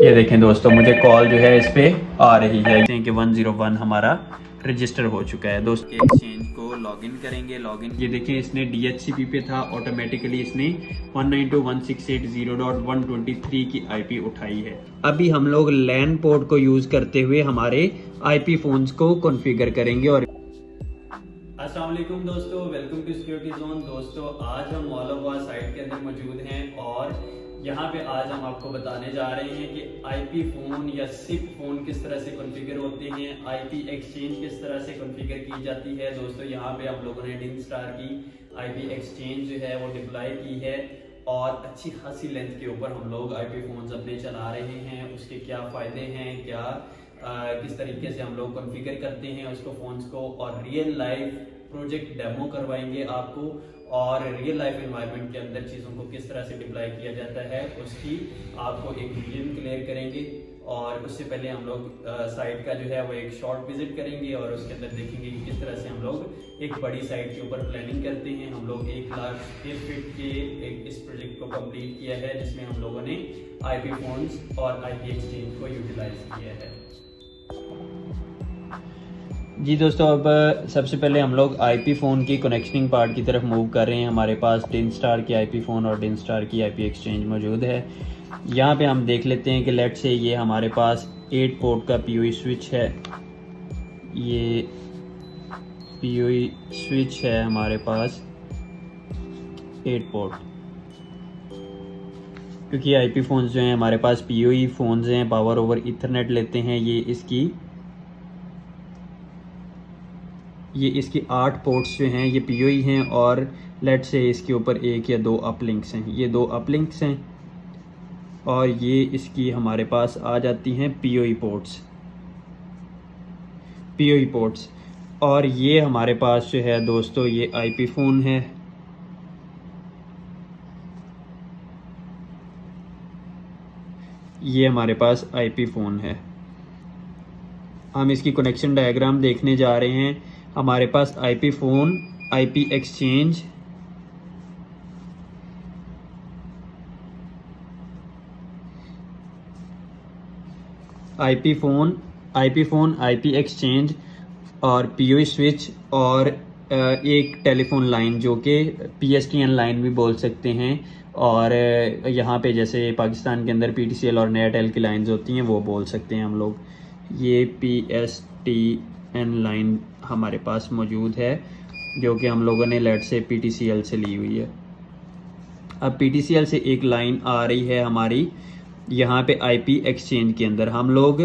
ये देखें दोस्तों, मुझे कॉल जो है इस पे आ रही है कि 101 हमारा रजिस्टर हो चुका है। दोस्तों एक्सचेंज को लॉगिन करेंगे। लॉगिन ये देखें, इसने DHCP पे था, ऑटोमेटिकली इसने 192.168.0.123 की IP उठाई है। अभी हम लोग लैन पोर्ट को यूज करते हुए हमारे IP फोन्स को कॉन्फ़िगर करेंगे। और अस्सलाम वालेकुम दोस्तों, वेलकम टू सिक्योरिटी जोन। दोस्तों आज हम मौलावा साइट के अंदर मौजूद हैं और यहाँ पे आज हम आपको बताने जा रहे हैं कि IP फ़ोन या SIP फ़ोन किस तरह से कॉन्फ़िगर होते हैं, IP एक्सचेंज किस तरह से कॉन्फ़िगर की जाती है। दोस्तों यहाँ पे हम लोगों ने डिनस्टार की IP एक्सचेंज जो है वो डिप्लॉय की है और अच्छी खासी लेंथ के ऊपर हम लोग IP फ़ोन्स अपने चला रहे हैं। उसके क्या फ़ायदे हैं, क्या किस तरीके से हम लोग कॉन्फ़िगर करते हैं उसको फ़ोन्स को, और रियल लाइफ प्रोजेक्ट डेमो करवाएंगे आपको और रियल लाइफ एनवायरनमेंट के अंदर चीज़ों को किस तरह से डिप्लॉय किया जाता है उसकी आपको एक विजन क्लियर करेंगे। और उससे पहले हम लोग साइट का जो है वो एक शॉर्ट विजिट करेंगे और उसके अंदर देखेंगे कि किस तरह से हम लोग एक बड़ी साइट के ऊपर प्लानिंग करते हैं। हम लोग 1 लाख स्क्वायर फीट के एक इस प्रोजेक्ट को कंप्लीट किया है जिसमें हम लोगों ने IP फोन्स और IP एक्सचेंज को यूटिलाइज किया है। जी दोस्तों, अब सबसे पहले हम लोग IP फ़ोन की कनेक्शनिंग पार्ट की तरफ मूव कर रहे हैं। हमारे पास डिनस्टार की IP फ़ोन और डिनस्टार की IP एक्सचेंज मौजूद है। यहाँ पे हम देख लेते हैं कि लेट से ये हमारे पास 8 पोर्ट का PoE स्विच है। ये PoE स्विच है हमारे पास 8 पोर्ट, क्योंकि IP फ़ोन्स जो हैं हमारे पास PoE फ़ोन्स हैं, पावर ओवर ईथरनेट लेते हैं। ये इसकी 8 पोर्ट्स जो हैं ये PoE हैं और लेट से इसके ऊपर 1 या 2 अपलिंक्स हैं। ये 2 अपलिंक्स हैं और ये इसकी हमारे पास आ जाती हैं PoE पोर्ट्स। और ये हमारे पास जो है दोस्तों ये IP फ़ोन है। ये हमारे पास IP फ़ोन है। हम इसकी कनेक्शन डायग्राम देखने जा रहे हैं। हमारे पास IP phone, IP exchange, IP exchange और PoE स्विच और एक टेलीफोन लाइन जो कि PSTN लाइन भी बोल सकते हैं। और यहाँ पे जैसे पाकिस्तान के अंदर PTCL और एयरटेल की लाइंस होती हैं वो बोल सकते हैं हम लोग। ये PSTN लाइन हमारे पास मौजूद है जो कि हम लोगों ने लेट से PTCL से ली हुई है। अब PTCL से एक लाइन आ रही है हमारी यहाँ पे IP एक्सचेंज के अंदर। हम लोग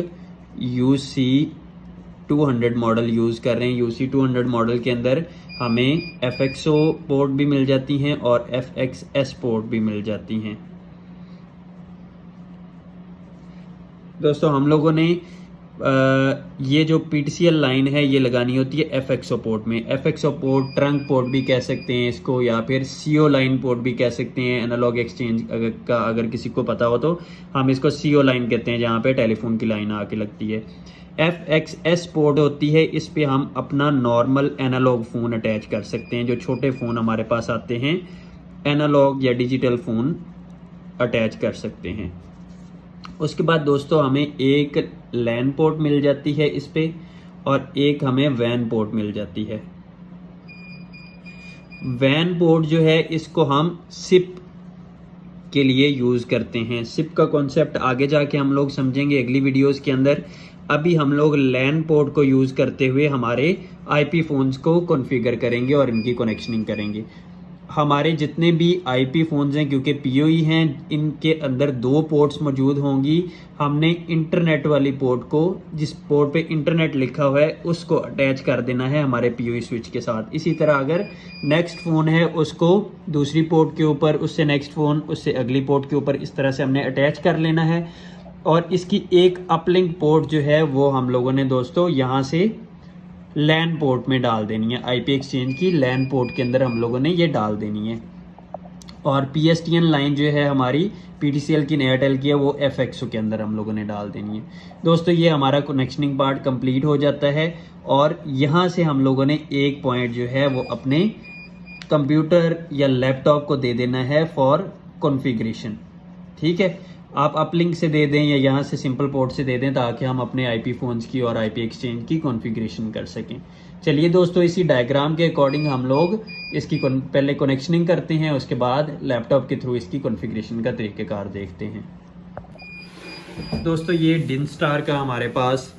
UC200 मॉडल यूज़ कर रहे हैं। UC200 मॉडल के अंदर हमें FXO पोर्ट भी मिल जाती हैं और FXS पोर्ट भी मिल जाती हैं। दोस्तों हम लोगों ने ये जो PTCL लाइन है ये लगानी होती है FXO पोर्ट में। FXO पोर्ट ट्रंक पोर्ट भी कह सकते हैं इसको, या फिर CO लाइन पोर्ट भी कह सकते हैं। एनालॉग एक्सचेंज का अगर किसी को पता हो तो हम इसको CO लाइन कहते हैं, जहाँ पे टेलीफोन की लाइन आके लगती है। FXS पोर्ट होती है, इस पे हम अपना नॉर्मल एनालॉग फ़ोन अटैच कर सकते हैं। जो छोटे फ़ोन हमारे पास आते हैं एनालॉग या डिजिटल फ़ोन अटैच कर सकते हैं। उसके बाद दोस्तों हमें एक लैन पोर्ट मिल जाती है इस पे और एक हमें वैन पोर्ट मिल जाती है। वैन पोर्ट जो है इसको हम SIP के लिए यूज़ करते हैं। SIP का कॉन्सेप्ट आगे जाके हम लोग समझेंगे अगली वीडियोस के अंदर। अभी हम लोग लैन पोर्ट को यूज़ करते हुए हमारे IP फ़ोन्स को कॉन्फ़िगर करेंगे और इनकी कनेक्शनिंग करेंगे। हमारे जितने भी IP फ़ोन्स हैं, क्योंकि PoE हैं, इनके अंदर 2 पोर्ट्स मौजूद होंगी। हमने इंटरनेट वाली पोर्ट को, जिस पोर्ट पे इंटरनेट लिखा हुआ है, उसको अटैच कर देना है हमारे PoE स्विच के साथ। इसी तरह अगर नेक्स्ट फ़ोन है उसको दूसरी पोर्ट के ऊपर, उससे नेक्स्ट फ़ोन, उससे अगली पोर्ट के ऊपर, इस तरह से हमने अटैच कर लेना है। और इसकी एक अपलिंक पोर्ट जो है वो हम लोगों ने दोस्तों यहाँ से लैन पोर्ट में डाल देनी है। IP एक्सचेंज की लैन पोर्ट के अंदर हम लोगों ने ये डाल देनी है। और PSTN लाइन जो है हमारी PTCL की, एयरटेल की है, वो FXO के अंदर हम लोगों ने डाल देनी है। दोस्तों ये हमारा कनेक्शनिंग पार्ट कंप्लीट हो जाता है और यहाँ से हम लोगों ने एक पॉइंट जो है वो अपने कंप्यूटर या लैपटॉप को दे देना है फॉर कॉन्फ़िगरेशन। ठीक है। आप अपलिंक से दे दें या यहाँ से सिंपल पोर्ट से दे दें, ताकि हम अपने आईपी फ़ोन्स की और आईपी एक्सचेंज की कॉन्फ़िगरेशन कर सकें। चलिए दोस्तों, इसी डायग्राम के अकॉर्डिंग हम लोग इसकी पहले कनेक्शनिंग करते हैं, उसके बाद लैपटॉप के थ्रू इसकी कॉन्फ़िगरेशन का तरीक़ेकार देखते हैं। दोस्तों, ये डिनस्टार का हमारे पास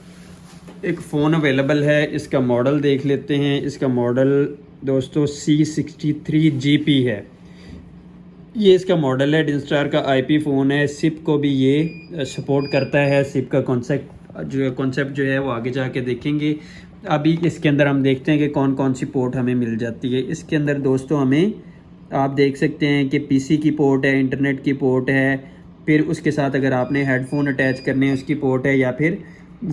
एक फ़ोन अवेलेबल है। इसका मॉडल देख लेते हैं। इसका मॉडल दोस्तों C63GP है। ये इसका मॉडल है। डिनस्टार का आईपी फ़ोन है। सिप को भी ये सपोर्ट करता है। सिप का कॉन्सेप्ट जो है वो आगे जाके देखेंगे। अभी इसके अंदर हम देखते हैं कि कौन कौन सी पोर्ट हमें मिल जाती है। इसके अंदर दोस्तों हमें आप देख सकते हैं कि पीसी की पोर्ट है, इंटरनेट की पोर्ट है, फिर उसके साथ अगर आपने हेडफोन अटैच करने हैं उसकी पोर्ट है, या फिर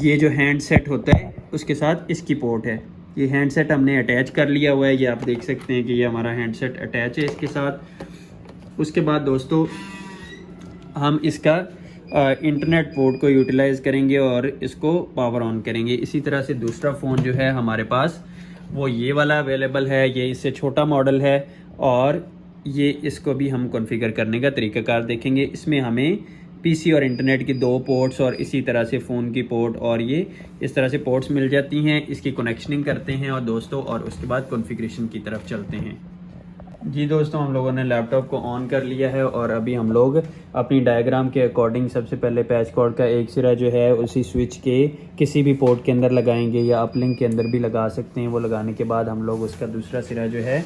ये जो हैंड सेट होता है उसके साथ इसकी पोर्ट है। ये हैंड सेट हमने अटैच कर लिया हुआ है। ये आप देख सकते हैं कि ये हमारा हैंड सेट अटैच है इसके साथ। उसके बाद दोस्तों हम इसका इंटरनेट पोर्ट को यूटिलाइज़ करेंगे और इसको पावर ऑन करेंगे। इसी तरह से दूसरा फ़ोन जो है हमारे पास वो ये वाला अवेलेबल है। ये इससे छोटा मॉडल है और ये इसको भी हम कॉन्फ़िगर करने का तरीक़ाकार देखेंगे। इसमें हमें पीसी और इंटरनेट की 2 पोर्ट्स और इसी तरह से फ़ोन की पोर्ट और ये इस तरह से पोर्ट्स मिल जाती हैं। इसकी कनेक्शनिंग करते हैं और दोस्तों और उसके बाद कॉन्फ़िगरेशन की तरफ चलते हैं। जी दोस्तों, हम लोगों ने लैपटॉप को ऑन कर लिया है और अभी हम लोग अपनी डायग्राम के अकॉर्डिंग सबसे पहले पैच कॉर्ड का एक सिरा जो है उसी स्विच के किसी भी पोर्ट के अंदर लगाएंगे, या अपलिंक के अंदर भी लगा सकते हैं। वो लगाने के बाद हम लोग उसका दूसरा सिरा जो है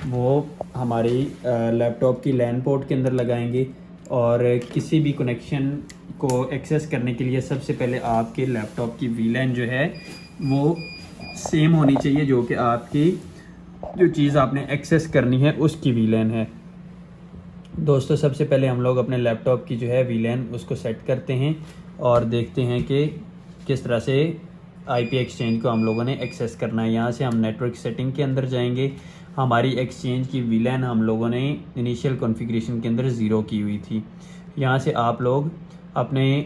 वो हमारी लैपटॉप की लैन पोर्ट के अंदर लगाएंगे। और किसी भी कनेक्शन को एक्सेस करने के लिए सबसे पहले आपके लैपटॉप की वीलैन जो है वो सेम होनी चाहिए, जो कि आपकी जो चीज़ आपने एक्सेस करनी है उसकी वीलैन है। दोस्तों, सबसे पहले हम लोग अपने लैपटॉप की जो है वीलैन उसको सेट करते हैं और देखते हैं कि किस तरह से आईपी एक्सचेंज को हम लोगों ने एक्सेस करना है। यहाँ से हम नेटवर्क सेटिंग के अंदर जाएंगे। हमारी एक्सचेंज की वीलैन हम लोगों ने इनिशियल कॉन्फ़िगरेशन के अंदर 0 की हुई थी। यहाँ से आप लोग अपने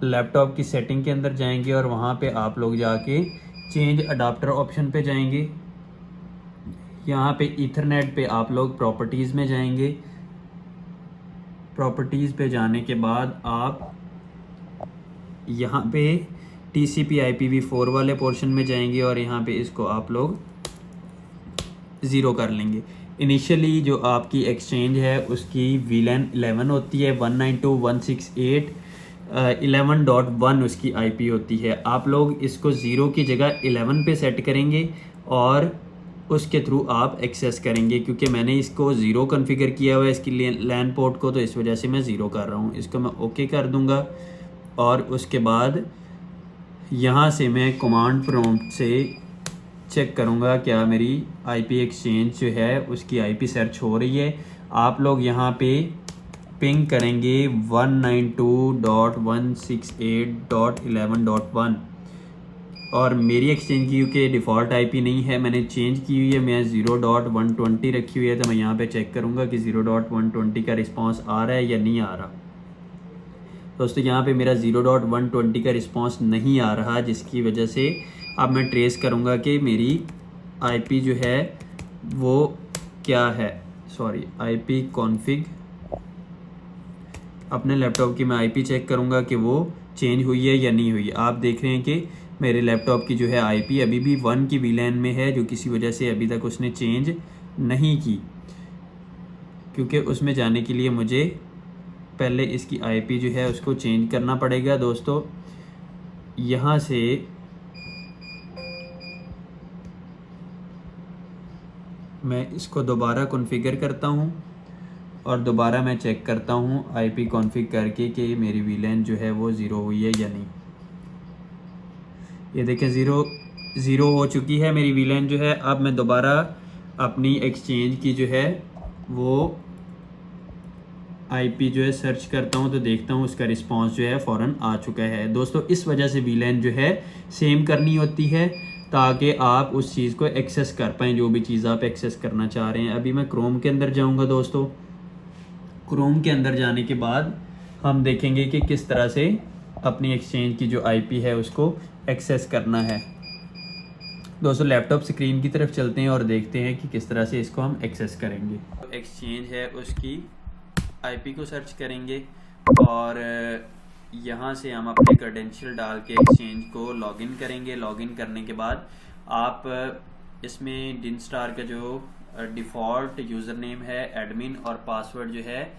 लैपटॉप की सेटिंग के अंदर जाएंगे और वहाँ पे आप लोग जाके चेंज अडाप्टर ऑप्शन पे जाएंगे। यहाँ पे ईथरनेट पे आप लोग प्रॉपर्टीज़ में जाएंगे। प्रॉपर्टीज़ पे जाने के बाद आप यहाँ पे TCP/IPv4 वाले पोर्शन में जाएंगे और यहाँ पे इसको आप लोग 0 कर लेंगे। इनिशियली जो आपकी एक्सचेंज है उसकी वीलैन 11 होती है। 192.168.11.1 उसकी आईपी होती है। आप लोग इसको 0 की जगह 11 पे सेट करेंगे और उसके थ्रू आप एक्सेस करेंगे। क्योंकि मैंने इसको 0 कॉन्फ़िगर किया हुआ है इसकी लैन पोर्ट को, तो इस वजह से मैं 0 कर रहा हूँ। इसको मैं ओके कर दूँगा और उसके बाद यहाँ से मैं कमांड प्रॉम्प्ट से चेक करूँगा क्या मेरी आईपी एक्सचेंज जो है उसकी आईपी सर्च हो रही है। आप लोग यहाँ पे पिंग करेंगे 192.168.11.1 और मेरी एक्सचेंज की क्योंकि डिफ़ॉल्ट आईपी नहीं है, मैंने चेंज की हुई है। मैं 0.120 रखी हुई है, तो मैं यहाँ पे चेक करूँगा कि 0.120 का रिस्पांस आ रहा है या नहीं आ रहा। दोस्तों, यहाँ पे मेरा 0.120 का रिस्पांस नहीं आ रहा, जिसकी वजह से अब मैं ट्रेस करूँगा कि मेरी आईपी जो है वो क्या है। सॉरी, आईपी कॉन्फ़िग अपने लैपटॉप की मैं आईपी चेक करूँगा कि वो चेंज हुई है या नहीं हुई। आप देख रहे हैं कि मेरे लैपटॉप की जो है आईपी अभी भी 1 की वीलैन में है, जो किसी वजह से अभी तक उसने चेंज नहीं की। क्योंकि उसमें जाने के लिए मुझे पहले इसकी आईपी जो है उसको चेंज करना पड़ेगा। दोस्तों, यहाँ से मैं इसको दोबारा कॉन्फ़िगर करता हूँ और दोबारा मैं चेक करता हूँ आईपी कॉन्फ़िग करके कि मेरी वीलैन जो है वो 0 हुई है या नहीं। ये देखें, 0 हो चुकी है मेरी वीलैन जो है। अब मैं दोबारा अपनी एक्सचेंज की जो है वो आईपी जो है सर्च करता हूँ, तो देखता हूँ उसका रिस्पांस जो है फ़ौरन आ चुका है। दोस्तों, इस वजह से वीलैन जो है सेम करनी होती है ताकि आप उस चीज़ को एक्सेस कर पाएँ, जो भी चीज़ आप एक्सेस करना चाह रहे हैं। अभी मैं क्रोम के अंदर जाऊँगा। दोस्तों, क्रोम के अंदर जाने के बाद हम देखेंगे कि किस तरह से अपनी एक्सचेंज की जो आईपी है उसको एक्सेस करना है। दोस्तों, लैपटॉप स्क्रीन की तरफ चलते हैं और देखते हैं कि किस तरह से इसको हम एक्सेस करेंगे। तो एक्सचेंज है उसकी आईपी को सर्च करेंगे और यहाँ से हम अपने क्रेडेंशियल डाल के एक्सचेंज को लॉगिन करेंगे। लॉगिन करने के बाद आप इसमें डिनस्टार का जो डिफ़ॉल्ट यूज़र नेम है एडमिन, और पासवर्ड जो है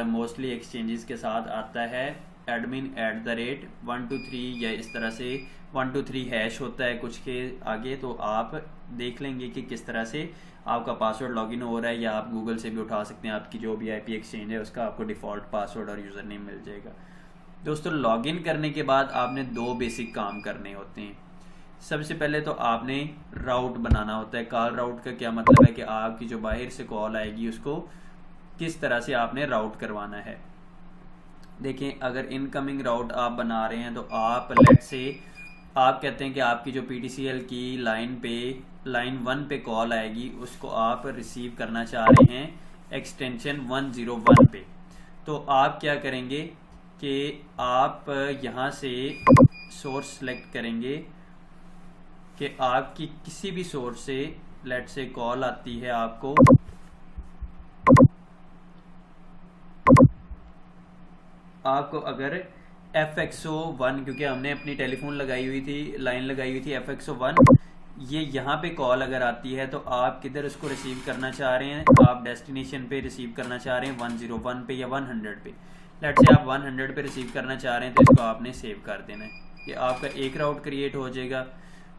मोस्टली एक्सचेंजेस के साथ आता है admin@123 या इस तरह से 123 हैश होता है कुछ के आगे। तो आप देख लेंगे कि किस तरह से आपका पासवर्ड लॉगिन हो रहा है, या आप गूगल से भी उठा सकते हैं। आपकी जो भी आईपी एक्सचेंज है उसका आपको डिफ़ॉल्ट पासवर्ड और यूज़र नेम मिल जाएगा। दोस्तों लॉगिन करने के बाद आपने 2 बेसिक काम करने होते हैं। सबसे पहले तो आपने राउट बनाना होता है। कॉल राउट का क्या मतलब है कि आपकी जो बाहर से कॉल आएगी उसको किस तरह से आपने राउट करवाना है। देखिए, अगर इनकमिंग राउट आप बना रहे हैं तो आप लेट से आप कहते हैं कि आपकी जो PTCL की लाइन 1 पे कॉल आएगी, उसको आप रिसीव करना चाह रहे हैं एक्सटेंशन 101 पे। तो आप क्या करेंगे कि आप यहाँ से सोर्स सेलेक्ट करेंगे कि आपकी किसी भी सोर्स से लेट से कॉल आती है आपको, अगर FXO1, क्योंकि हमने अपनी टेलीफोन लगाई हुई थी, लाइन लगाई हुई थी FXO1, ये यहाँ पे कॉल अगर आती है तो आप किधर उसको रिसीव करना चाह रहे हैं, आप डेस्टिनेशन पे रिसीव करना चाह रहे हैं 101 पे या 100 पे। लेट से आप 100 पे रिसीव करना चाह रहे हैं तो इसको आपने सेव कर देना है। ये आपका एक राउट क्रिएट हो जाएगा।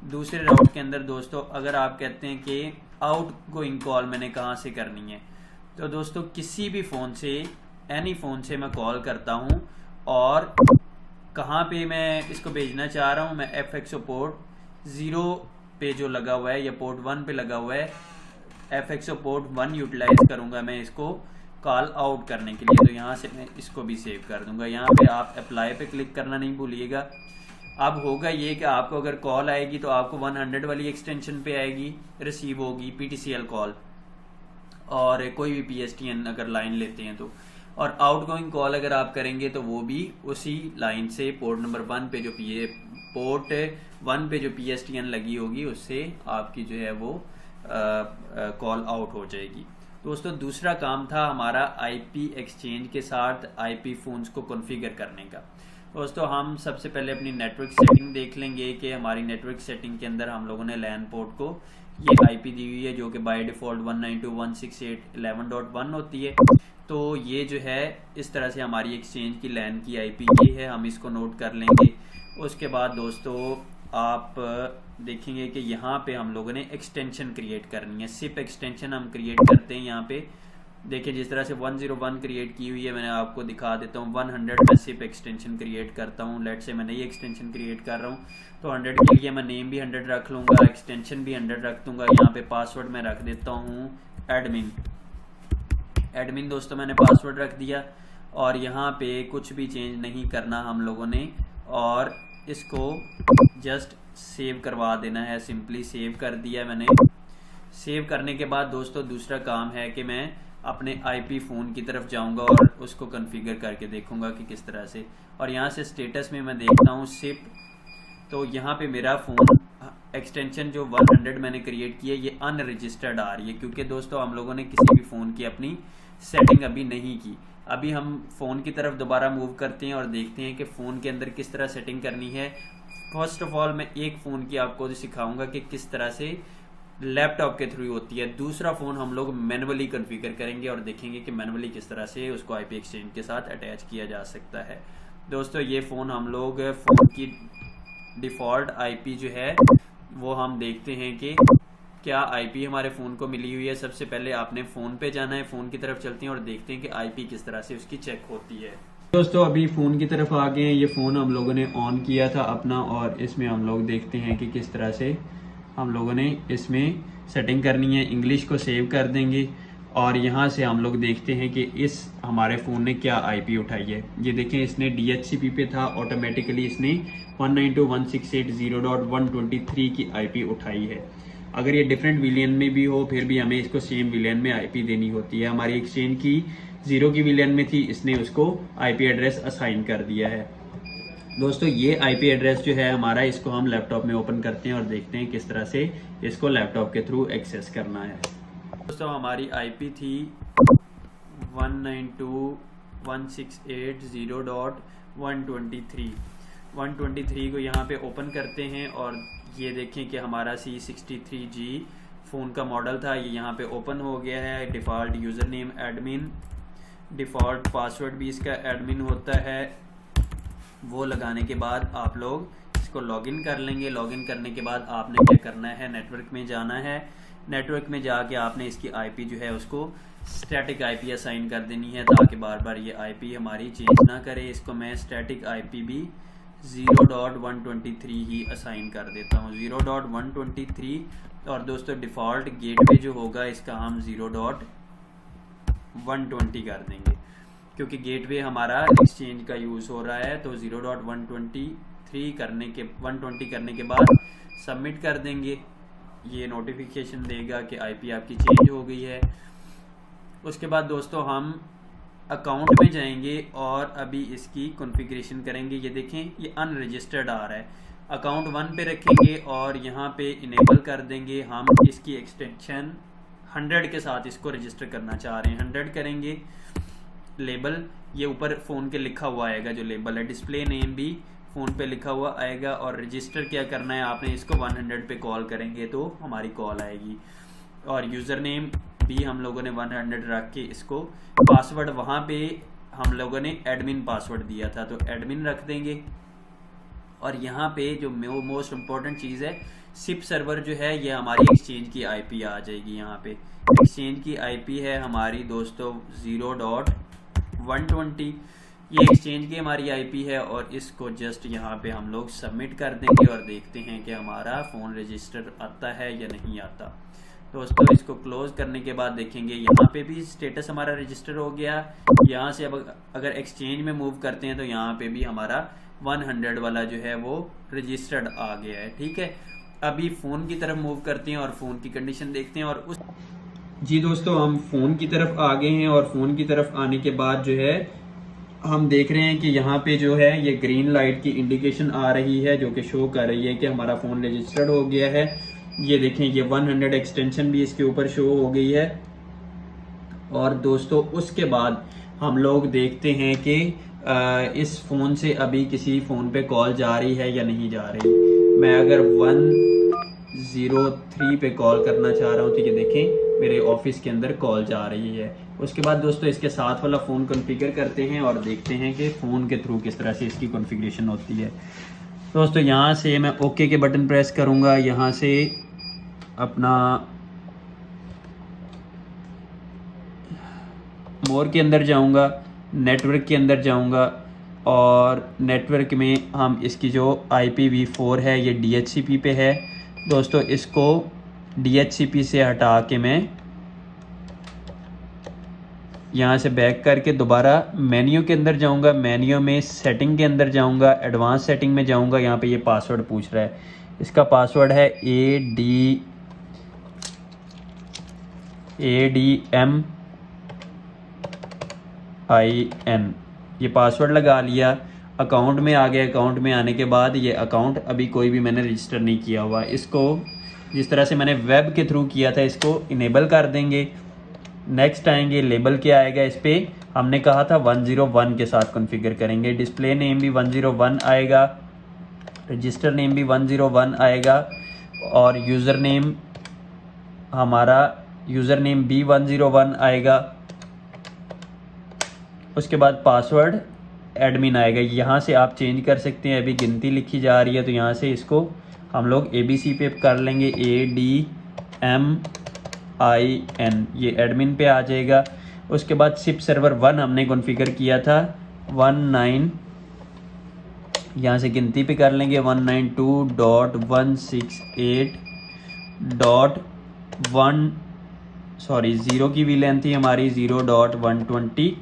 दूसरे राउट के अंदर दोस्तों अगर आप कहते हैं कि आउट गोइंग कॉल मैंने कहाँ से करनी है, तो दोस्तों किसी भी फ़ोन से, एनी फ़ोन से मैं कॉल करता हूँ और कहाँ पे मैं इसको भेजना चाह रहा हूँ, मैं FXO पोर्ट 0 पे जो लगा हुआ है या पोर्ट 1 पे लगा हुआ है, FXO पोर्ट 1 यूटिलाइज करूँगा मैं इसको कॉल आउट करने के लिए। तो यहाँ से मैं इसको भी सेव कर दूंगा। यहाँ पे आप अप्लाई पे क्लिक करना नहीं भूलिएगा। अब होगा ये कि आपको अगर कॉल आएगी तो आपको 100 वाली एक्सटेंशन पे आएगी, रिसीव होगी PTCL कॉल, और कोई भी PSTN अगर लाइन लेते हैं तो, और आउटगोइंग कॉल अगर आप करेंगे तो वो भी उसी लाइन से पोर्ट नंबर 1 पे जो पोर्ट 1 पे जो PSTN लगी होगी उससे आपकी जो है वो कॉल आउट हो जाएगी। दोस्तों दूसरा काम था हमारा आईपी एक्सचेंज के साथ आईपी फोन्स को कॉन्फ़िगर करने का। दोस्तों हम सबसे पहले अपनी नेटवर्क सेटिंग देख लेंगे कि हमारी नेटवर्क सेटिंग के अंदर हम लोगों ने लैन पोर्ट को ये आईपी दी हुई है जो कि बाय डिफ़ॉल्ट 192.168.11.1 होती है। तो ये जो है इस तरह से हमारी एक्सचेंज की लैन की आईपी ये है, हम इसको नोट कर लेंगे। उसके बाद दोस्तों आप देखेंगे कि यहाँ पे हम लोगों ने एक्सटेंशन क्रिएट करनी है। सिप एक्सटेंशन हम क्रिएट करते हैं। यहाँ पे देखिए जिस तरह से 101 क्रिएट की हुई है, मैंने आपको दिखा देता हूँ। 100 पे सिप एक्सटेंशन क्रिएट करता हूँ। लेट से मैं नई एक्सटेंशन क्रिएट कर रहा हूँ तो 100 के लिए मैं नेम भी 100 रख लूँगा, एक्सटेंशन भी 100 रख दूँगा। यहाँ पे पासवर्ड मैं रख देता हूँ एडमिन दोस्तों मैंने पासवर्ड रख दिया, और यहाँ पे कुछ भी चेंज नहीं करना हम लोगों ने, और इसको जस्ट सेव करवा देना है। सिंपली सेव कर दिया मैंने। सेव करने के बाद दोस्तों दूसरा काम है कि मैं अपने आईपी फ़ोन की तरफ जाऊंगा और उसको कॉन्फ़िगर करके देखूंगा कि किस तरह से, और यहाँ से स्टेटस में मैं देखता हूँ सिप। तो यहाँ पे मेरा फ़ोन एक्सटेंशन जो 100 मैंने क्रिएट की है ये अनरजिस्टर्ड आ रही है, क्योंकि दोस्तों हम लोगों ने किसी भी फ़ोन की अपनी सेटिंग अभी नहीं की। अभी हम फ़ोन की तरफ दोबारा मूव करते हैं और देखते हैं कि फ़ोन के अंदर किस तरह सेटिंग करनी है। फर्स्ट ऑफ ऑल मैं एक फ़ोन की आपको सिखाऊंगा कि किस तरह से लैपटॉप के थ्रू होती है। दूसरा फ़ोन हम लोग मैनुअली कॉन्फ़िगर करेंगे और देखेंगे कि मैनुअली किस तरह से उसको आईपी एक्सचेंज के साथ अटैच किया जा सकता है। दोस्तों ये फ़ोन हम लोग फ़ोन की डिफ़ॉल्ट आईपी जो है वो हम देखते हैं कि क्या आईपी हमारे फ़ोन को मिली हुई है। सबसे पहले आपने फ़ोन पे जाना है, फ़ोन की तरफ चलते हैं और देखते हैं कि आईपी किस तरह से उसकी चेक होती है। दोस्तों अभी फ़ोन की तरफ आ गए हैं। ये फ़ोन हम लोगों ने ऑन किया था अपना, और इसमें हम लोग देखते हैं कि किस तरह से हम लोगों ने इसमें सेटिंग करनी है। इंग्लिश को सेव कर देंगे और यहाँ से हम लोग देखते हैं कि इस हमारे फ़ोन ने क्या आईपी उठाई है। ये देखें इसने DHCP पे था, ऑटोमेटिकली इसने 192.168.0.123 की आईपी उठाई है। अगर ये डिफरेंट विलियन में भी हो फिर भी हमें इसको सेम विलियन में आईपी देनी होती है। हमारी एक्सचेंज की 0 की विलियन में थी, इसने उसको आईपी एड्रेस असाइन कर दिया है। दोस्तों ये आईपी एड्रेस जो है हमारा, इसको हम लैपटॉप में ओपन करते हैं और देखते हैं किस तरह से इसको लैपटॉप के थ्रू एक्सेस करना है। दोस्तों हमारी आईपी थी 168.123 को यहाँ पे ओपन करते हैं और ये देखें कि हमारा C63G फ़ोन का मॉडल था, ये यहाँ पे ओपन हो गया है। Default user name admin, default password भी इसका एडमिन होता है। वो लगाने के बाद आप लोग इसको लॉगिन कर लेंगे। लॉगिन करने के बाद आपने क्या करना है, नेटवर्क में जाना है। नेटवर्क में जाके आपने इसकी आईपी जो है उसको स्टैटिक आईपी असाइन कर देनी है, ताकि बार बार ये आईपी हमारी चेंज ना करे। इसको मैं स्टैटिक आईपी भी 0.123 ही असाइन कर देता हूँ, 0.123। और दोस्तों डिफ़ॉल्ट गेटवे जो होगा इसका हम 0.120 कर देंगे, क्योंकि गेटवे हमारा एक्सचेंज का यूज़ हो रहा है। तो 0.120 करने के बाद सबमिट कर देंगे। ये नोटिफिकेशन देगा कि आईपी आपकी चेंज हो गई है। उसके बाद दोस्तों हम अकाउंट में जाएंगे और अभी इसकी कॉन्फ़िगरेशन करेंगे। ये देखें ये अनरजिस्टर्ड आ रहा है, अकाउंट 1 पे रखेंगे और यहाँ पे इनेबल कर देंगे। हम इसकी एक्सटेंशन 100 के साथ इसको रजिस्टर करना चाह रहे हैं, 100 करेंगे। लेबल ये ऊपर फ़ोन के लिखा हुआ आएगा, जो लेबल है। डिस्प्ले नेम भी फ़ोन पे लिखा हुआ आएगा। और रजिस्टर क्या करना है, आपने इसको 100 पे कॉल करेंगे तो हमारी कॉल आएगी। और यूज़र नेम भी हम लोगों ने 100 रख के इसको, पासवर्ड वहाँ पे हम लोगों ने एडमिन पासवर्ड दिया था तो एडमिन रख देंगे। और यहाँ पे जो मोस्ट इम्पॉर्टेंट चीज़ है, सिप सर्वर जो है ये हमारी एक्सचेंज की आईपी आ जाएगी। यहाँ पे एक्सचेंज की आईपी है हमारी दोस्तों 0.120, ये एक्सचेंज की हमारी आईपी है। और इसको जस्ट यहाँ पे हम लोग सबमिट कर देंगे और देखते हैं कि हमारा फ़ोन रजिस्टर आता है या नहीं आता। दोस्तों इसको क्लोज करने के बाद देखेंगे यहाँ पे भी स्टेटस हमारा रजिस्टर हो गया। यहाँ से अब अगर एक्सचेंज में मूव करते हैं तो यहाँ पे भी हमारा 100 वाला जो है वो रजिस्टर्ड आ गया है। ठीक है, अभी फ़ोन की तरफ मूव करते हैं और फ़ोन की कंडीशन देखते हैं। और जी दोस्तों हम फ़ोन की तरफ आ गए हैं और फ़ोन की तरफ आने के बाद जो है हम देख रहे हैं कि यहाँ पे जो है ये ग्रीन लाइट की इंडिकेशन आ रही है, जो कि शो कर रही है कि हमारा फ़ोन रजिस्टर्ड हो गया है। ये देखें ये 100 एक्सटेंशन भी इसके ऊपर शो हो गई है। और दोस्तों उसके बाद हम लोग देखते हैं कि इस फ़ोन से अभी किसी फ़ोन पे कॉल जा रही है या नहीं जा रही। मैं अगर 103 पे कॉल करना चाह रहा हूँ तो ये देखें मेरे ऑफिस के अंदर कॉल जा रही है। उसके बाद दोस्तों इसके साथ वाला फ़ोन कॉन्फ़िगर करते हैं और देखते हैं कि फ़ोन के थ्रू किस तरह से इसकी कॉन्फ़िगरेशन होती है। दोस्तों यहाँ से मैं ओके के बटन प्रेस करूँगा, यहाँ से अपना मोर के अंदर जाऊँगा, नेटवर्क के अंदर जाऊँगा और नेटवर्क में हम इसकी जो IPv4 है ये DHCP पे है। दोस्तों इसको DHCP से हटा के मैं यहाँ से बैक करके दोबारा मेन्यू के अंदर जाऊँगा। मेन्यू में सेटिंग के अंदर जाऊँगा, एडवांस सेटिंग में जाऊँगा। यहाँ पे ये पासवर्ड पूछ रहा है, इसका पासवर्ड है ADMIN। ये पासवर्ड लगा लिया, अकाउंट में आ गया। अकाउंट में आने के बाद ये अकाउंट अभी कोई भी मैंने रजिस्टर नहीं किया हुआ, इसको जिस तरह से मैंने वेब के थ्रू किया था इसको इनेबल कर देंगे। नेक्स्ट आएंगे, लेबल क्या आएगा, इस पर हमने कहा था 101 के साथ कॉन्फ़िगर करेंगे। डिस्प्ले नेम भी 101 आएगा, रजिस्टर नेम भी 101 आएगा और यूज़र नेम हमारा यूज़र नेम भी 101 आएगा। उसके बाद पासवर्ड एडमिन आएगा, यहाँ से आप चेंज कर सकते हैं। अभी गिनती लिखी जा रही है तो यहाँ से इसको हम लोग ABC पे कर लेंगे, ADMIN, ये एडमिन पे आ जाएगा। उसके बाद सिप सर्वर 1 हमने कॉन्फ़िगर किया था 19, यहाँ से गिनती पे कर लेंगे 192.168.1 0 की भी लेंथ थी हमारी 0.120,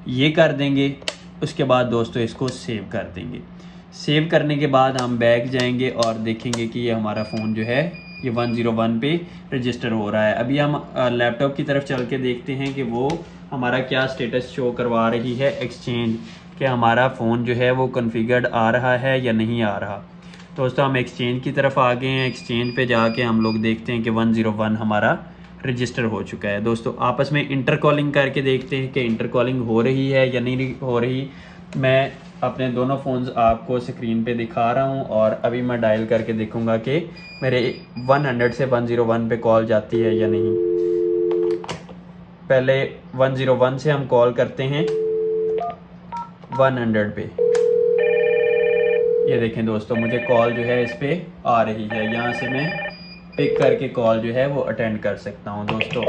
ये कर देंगे। उसके बाद दोस्तों इसको सेव कर देंगे। सेव करने के बाद हम बैक जाएंगे और देखेंगे कि ये हमारा फ़ोन जो है ये 101 पे रजिस्टर हो रहा है। अभी हम लैपटॉप की तरफ चल के देखते हैं कि वो हमारा क्या स्टेटस शो करवा रही है एक्सचेंज, कि हमारा फ़ोन जो है वो कॉन्फ़िगर्ड आ रहा है या नहीं आ रहा। दोस्तों हम एक्सचेंज की तरफ आ गए हैं। एक्सचेंज पे जाके हम लोग देखते हैं कि 101 हमारा रजिस्टर हो चुका है। दोस्तों आपस में इंटर कॉलिंग करके देखते हैं कि इंटर कॉलिंग हो रही है या नहीं हो रही। मैं अपने दोनों फ़ोन्स आपको स्क्रीन पे दिखा रहा हूं और अभी मैं डायल करके देखूंगा कि मेरे 100 से 101 पे कॉल जाती है या नहीं। पहले 101 से हम कॉल करते हैं 100 पे। ये देखें दोस्तों, मुझे कॉल जो है इस पे आ रही है। यहाँ से मैं पिक करके कॉल जो है वो अटेंड कर सकता हूँ। दोस्तों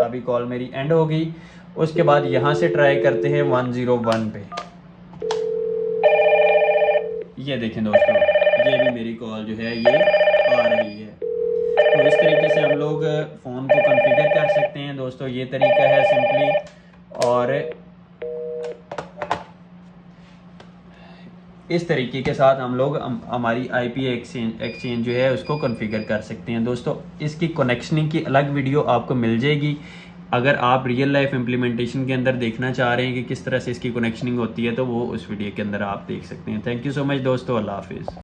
अभी कॉल मेरी एंड हो गई। उसके बाद यहाँ से ट्राई करते हैं 101 पे। ये देखें दोस्तों, ये भी मेरी कॉल जो है ये आ रही है। तो इस तरीके से हम लोग फ़ोन को कॉन्फ़िगर कर सकते हैं। दोस्तों ये तरीका है सिंपली, और इस तरीके के साथ हम लोग हमारी आईपी एक्सचेंज जो है उसको कॉन्फ़िगर कर सकते हैं। दोस्तों इसकी कनेक्शनिंग की अलग वीडियो आपको मिल जाएगी। अगर आप रियल लाइफ इम्प्लीमेंटेशन के अंदर देखना चाह रहे हैं कि किस तरह से इसकी कनेक्शनिंग होती है, तो वो उस वीडियो के अंदर आप देख सकते हैं। थैंक यू सो मच दोस्तों, अल्लाह हाफिज़।